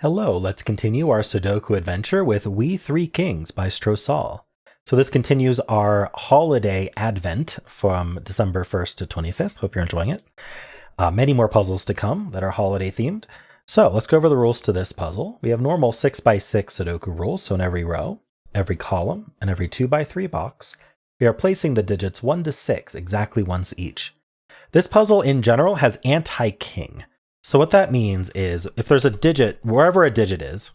Hello, let's continue our Sudoku adventure with We Three Kings by Strosahl. So this continues our holiday advent from December 1st to 25th. Hope you're enjoying it. Many more puzzles to come that are holiday themed. So let's go over the rules to this puzzle. We have normal 6x6 Sudoku rules, so in every row, every column, and every 2x3 box, we are placing the digits 1 to 6 exactly once each. This puzzle in general has anti-king. So what that means is if there's a digit, wherever a digit is,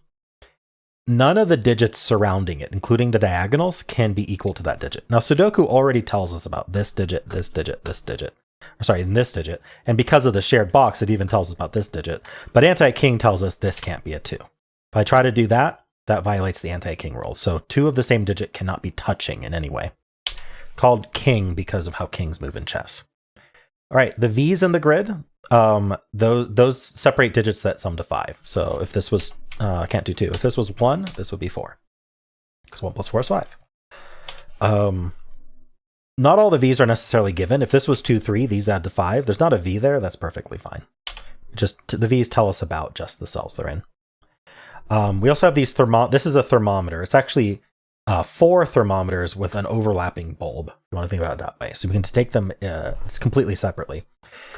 none of the digits surrounding it, including the diagonals, can be equal to that digit. Now, Sudoku already tells us about this digit, this digit, this digit. Or sorry, this digit. And because of the shared box, it even tells us about this digit. But anti-king tells us this can't be a 2. If I try to do that, that violates the anti-king rule. So 2 of the same digit cannot be touching in any way. Called king because of how kings move in chess. All right, the V's in the grid, those separate digits that sum to 5. So if this was, I can't do 2. If this was 1, this would be 4. Because 1 plus 4 is 5. Not all the V's are necessarily given. If this was 2, 3, these add to 5. There's not a V there. That's perfectly fine. Just the V's tell us about just the cells they're in. We also have these this is a thermometer. It's actually 4 thermometers with an overlapping bulb. If you want to think about it that way. So we can take them completely separately,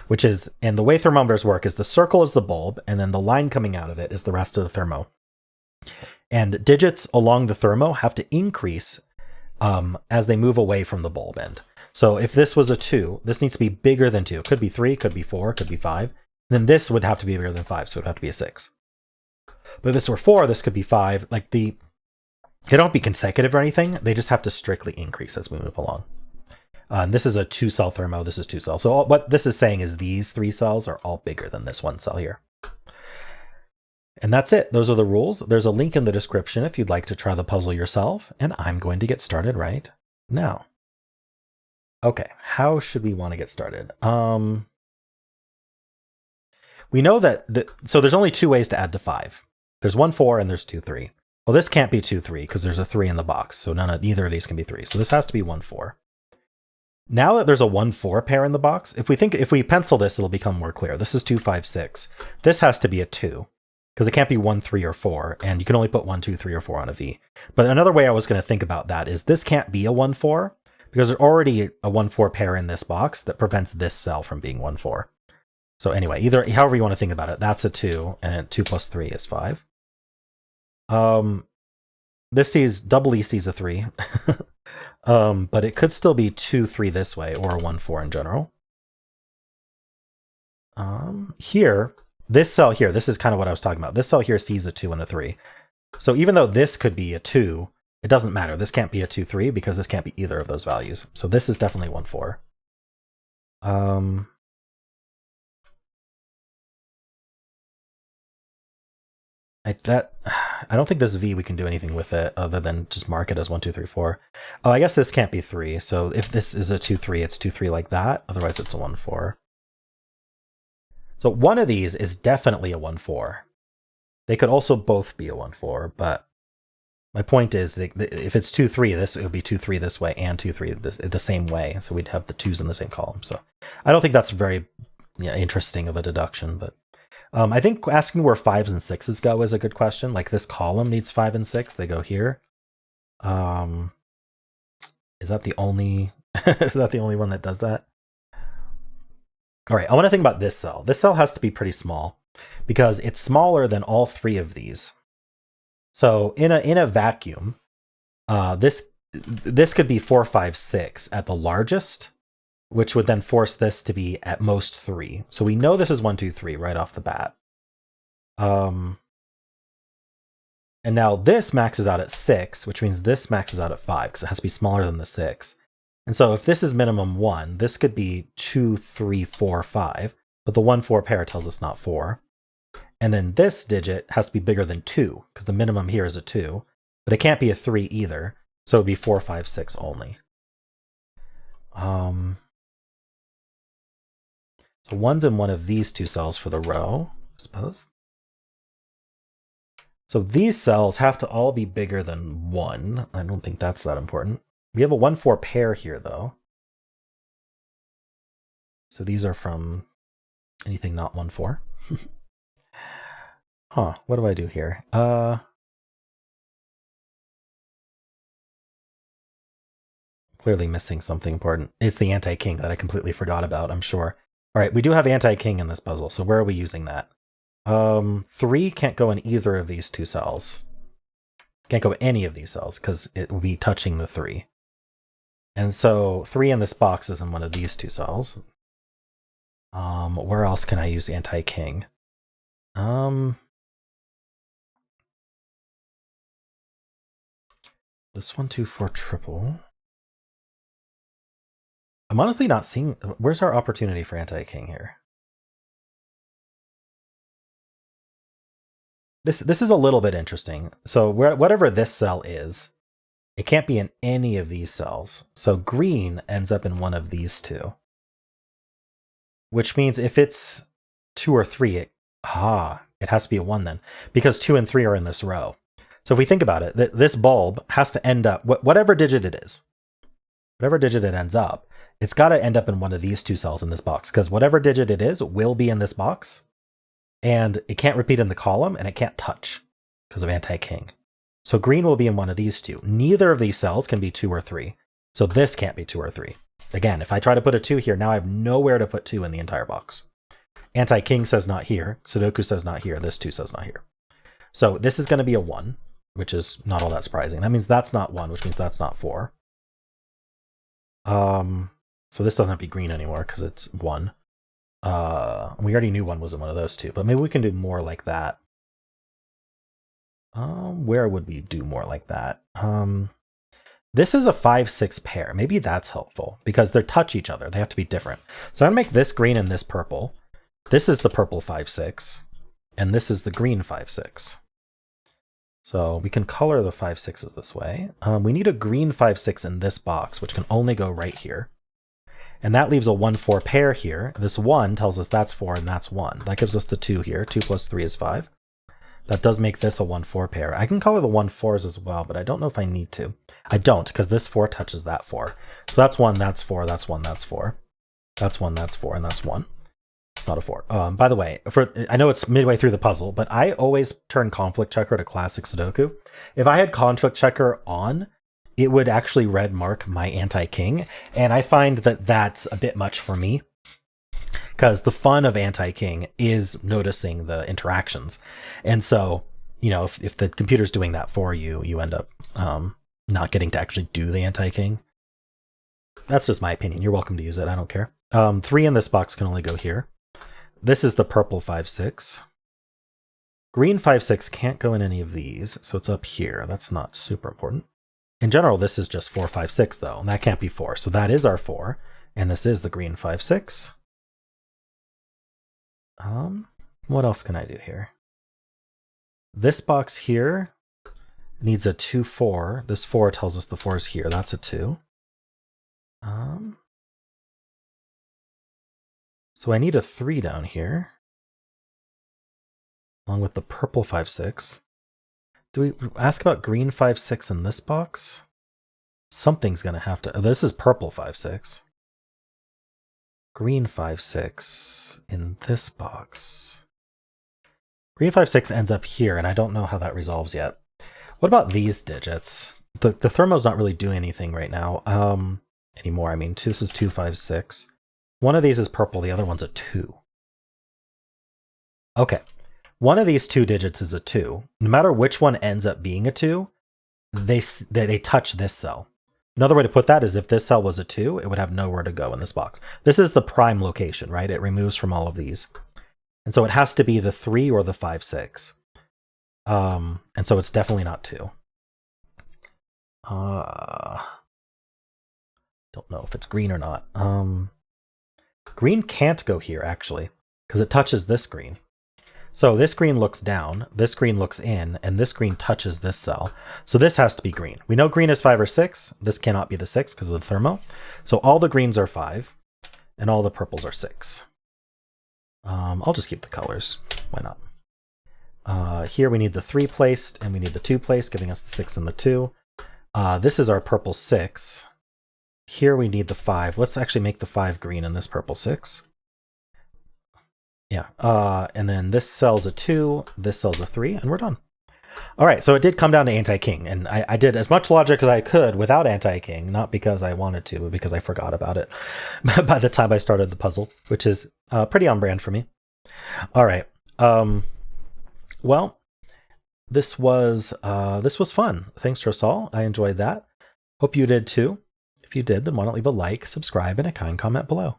which is, and the way thermometers work is the circle is the bulb, and then the line coming out of it is the rest of the thermo. And digits along the thermo have to increase as they move away from the bulb end. So if this was a 2, this needs to be bigger than 2. It could be 3, could be 4, could be 5. Then this would have to be bigger than 5, so it would have to be a 6. But if this were 4, this could be 5. Like they don't be consecutive or anything. They just have to strictly increase as we move along. And this is a 2-cell thermo. This is 2 cells. So what this is saying is these 3 cells are all bigger than this 1 cell here. And that's it. Those are the rules. There's a link in the description if you'd like to try the puzzle yourself. And I'm going to get started right now. Okay, how should we want to get started? We know that, so there's only 2 ways to add to 5. There's 1, 4, and there's 2, 3. Well, this can't be 2, 3 because there's a 3 in the box. So neither of these can be 3. So this has to be 1, 4. Now that there's a 1, 4 pair in the box, if we pencil this, it'll become more clear. This is 2, 5, 6. This has to be a 2 because it can't be 1, 3, or 4. And you can only put 1, 2, 3, or 4 on a V. But another way I was going to think about that is this can't be a 1, 4 because there's already a 1, 4 pair in this box that prevents this cell from being 1, 4. So anyway, however you want to think about it, that's a 2, and 2 plus 3 is 5. This doubly sees a 3. But it could still be 2, 3 this way, or a 1, 4 in general. Here, this cell here, this is kind of what I was talking about. This cell here sees a 2 and a 3. So even though this could be a 2, it doesn't matter. This can't be a 2, 3 because this can't be either of those values. So this is definitely 1, 4. I don't think this V we can do anything with it other than just mark it as 1, 2, 3, 4. Oh, I guess this can't be 3. So if this is a 2, 3, it's 2, 3 like that. Otherwise, it's a 1, 4. So one of these is definitely a 1, 4. They could also both be a 1, 4, but my point is if it's 2, 3, it would be 2, 3 this way and 2, 3 the same way. So we'd have the 2's in the same column. So I don't think that's very interesting of a deduction, but I think asking where 5s and 6s go is a good question. Like this column needs 5 and 6. They go here. Is that the only one that does that? All right, I want to think about this cell. This cell has to be pretty small because it's smaller than all 3 of these. So in a vacuum, this could be 4, 5, 6 at the largest, which would then force this to be at most 3. So we know this is 1, 2, 3 right off the bat. And now this maxes out at 6, which means this maxes out at 5 because it has to be smaller than the 6. And so if this is minimum 1, this could be 2, 3, 4, 5. But the 1, 4 pair tells us not 4. And then this digit has to be bigger than 2 because the minimum here is a 2. But it can't be a 3 either. So it would be 4, 5, 6 only. So 1's in one of these 2 cells for the row, I suppose. So these cells have to all be bigger than 1. I don't think that's that important. We have a 1, 4 pair here, though. So these are from anything not 1, 4. Huh, what do I do here? Clearly missing something important. It's the anti-king that I completely forgot about, I'm sure. All right, we do have anti-king in this puzzle, so where are we using that? 3 can't go in either of these two cells. Can't go any of these cells because it will be touching the 3. And so 3 in this box is in one of these two cells. Where else can I use anti-king? This 1, 2, 4 triple. I'm honestly not seeing. Where's our opportunity for anti-king here? This is a little bit interesting. So whatever this cell is, it can't be in any of these cells. So green ends up in one of these two. Which means if it's 2 or 3, it has to be a 1 then. Because 2 and 3 are in this row. So if we think about it, this bulb has to end up, whatever digit it is, whatever digit it ends up, it's got to end up in one of these two cells in this box. Because whatever digit it is will be in this box. And it can't repeat in the column, and it can't touch because of anti-king. So green will be in one of these two. Neither of these cells can be 2 or 3. So this can't be 2 or 3. Again, if I try to put a 2 here, now I have nowhere to put 2 in the entire box. Anti-king says not here. Sudoku says not here. This 2 says not here. So this is going to be a 1, which is not all that surprising. That means that's not 1, which means that's not 4. So this doesn't have to be green anymore because it's 1. We already knew 1 was in one of those two, but maybe we can do more like that. Where would we do more like that? This is a 5-6 pair. Maybe that's helpful because they touch each other. They have to be different. So I'm going to make this green and this purple. This is the purple 5-6, and this is the green 5-6. So we can color the 5-6s this way. We need a green 5-6 in this box, which can only go right here. And that leaves a 1-4 pair here. This 1 tells us that's 4 and that's 1. That gives us the 2 here. 2 plus 3 is 5. That does make this a 1-4 pair. I can color the 1-4s as well, but I don't know if I need to. I don't, because this 4 touches that 4. So that's 1, that's 4, that's 1, that's 4. That's 1, that's 4, and that's 1. It's not a 4. By the way, I know it's midway through the puzzle, but I always turn conflict checker to classic Sudoku. If I had conflict checker on, it would actually red mark my anti-king, and I find that that's a bit much for me. Because the fun of anti-king is noticing the interactions. And so, you know, if the computer's doing that for you, you end up not getting to actually do the anti-king. That's just my opinion. You're welcome to use it. I don't care. 3 in this box can only go here. This is the purple 5-6. Green 5-6 can't go in any of these, so it's up here. That's not super important. In general, this is just 4-5-6 though, and that can't be 4. So that is our 4, and this is the green 5-6. What else can I do here? This box here needs a 2-4. This 4 tells us the 4 is here. That's a 2. So I need a 3 down here, along with the purple 5-6. Do we ask about green 5-6 in this box? Something's gonna have to. Oh, this is purple 5-6. Green 5-6 in this box. Green 5-6 ends up here, and I don't know how that resolves yet. What about these digits? The thermo's not really doing anything right now anymore. I mean, this is 2-5-6. One of these is purple, the other one's a 2. Okay, one of these 2 digits is a 2. No matter which one ends up being a 2, they touch this cell. Another way to put that is if this cell was a 2, it would have nowhere to go in this box. This is the prime location, right? It removes from all of these. And so it has to be the 3 or the 5-6. And so it's definitely not 2. Don't know if it's green or not. Green can't go here, actually, because it touches this green. So this green looks down, this green looks in, and this green touches this cell. So this has to be green. We know green is 5 or 6. This cannot be the 6 because of the thermo. So all the greens are 5, and all the purples are 6. I'll just keep the colors. Why not? Here we need the 3 placed, and we need the 2 placed, giving us the 6 and the 2. This is our purple 6. Here we need the 5. Let's actually make the 5 green in this purple 6. Yeah. And then this sells a 2, this sells a 3, and we're done. All right, so it did come down to anti-king, and I did as much logic as I could without anti-king, not because I wanted to, but because I forgot about it by the time I started the puzzle, which is pretty on brand for me. All right. Well, this was fun. Thanks, Strosahl. I enjoyed that. Hope you did too. If you did, then why don't leave a like, subscribe, and a kind comment below.